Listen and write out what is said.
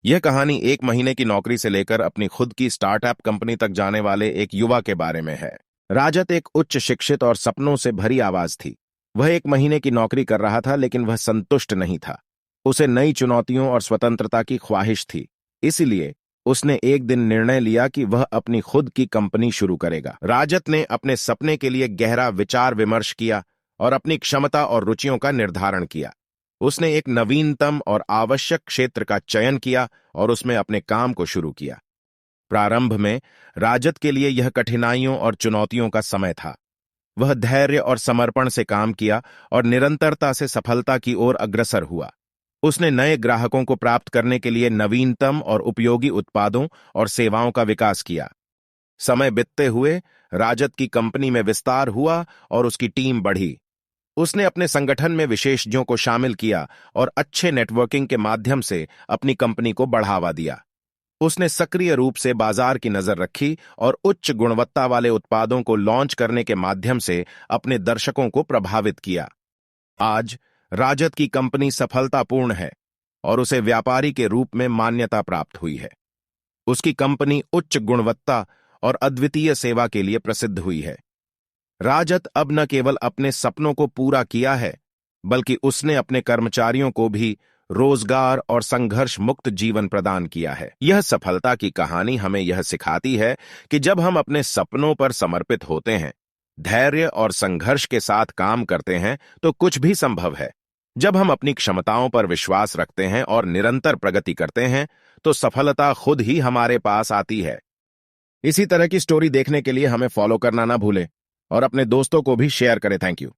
यह कहानी 1 महीने की नौकरी से लेकर अपनी खुद की स्टार्टअप कंपनी तक जाने वाले एक युवा के बारे में है। राजत एक उच्च शिक्षित और सपनों से भरी आवाज थी। वह 1 महीने की नौकरी कर रहा था, लेकिन वह संतुष्ट नहीं था। उसे नई चुनौतियों और स्वतंत्रता की ख्वाहिश थी। इसलिए उसने एक दिन निर्णय लिया कि वह अपनी खुद की कंपनी शुरू करेगा। राजत ने अपने सपने के लिए गहरा विचार विमर्श किया और अपनी क्षमता और रुचियों का निर्धारण किया। उसने एक नवीनतम और आवश्यक क्षेत्र का चयन किया और उसमें अपने काम को शुरू किया। प्रारंभ में राजत के लिए यह कठिनाइयों और चुनौतियों का समय था। वह धैर्य और समर्पण से काम किया और निरंतरता से सफलता की ओर अग्रसर हुआ। उसने नए ग्राहकों को प्राप्त करने के लिए नवीनतम और उपयोगी उत्पादों और सेवाओं का विकास किया। समय बीतते हुए राजत की कंपनी में विस्तार हुआ और उसकी टीम बढ़ी। उसने अपने संगठन में विशेषज्ञों को शामिल किया और अच्छे नेटवर्किंग के माध्यम से अपनी कंपनी को बढ़ावा दिया। उसने सक्रिय रूप से बाजार की नजर रखी और उच्च गुणवत्ता वाले उत्पादों को लॉन्च करने के माध्यम से अपने दर्शकों को प्रभावित किया। आज राजत की कंपनी सफलतापूर्ण है और उसे व्यापारी के रूप में मान्यता प्राप्त हुई है। उसकी कंपनी उच्च गुणवत्ता और अद्वितीय सेवा के लिए प्रसिद्ध हुई है। राजत अब न केवल अपने सपनों को पूरा किया है, बल्कि उसने अपने कर्मचारियों को भी रोजगार और संघर्ष मुक्त जीवन प्रदान किया है। यह सफलता की कहानी हमें यह सिखाती है कि जब हम अपने सपनों पर समर्पित होते हैं, धैर्य और संघर्ष के साथ काम करते हैं, तो कुछ भी संभव है। जब हम अपनी क्षमताओं पर विश्वास रखते हैं और निरंतर प्रगति करते हैं, तो सफलता खुद ही हमारे पास आती है। इसी तरह की स्टोरी देखने के लिए हमें फॉलो करना ना भूलें और अपने दोस्तों को भी शेयर करें। Thank you.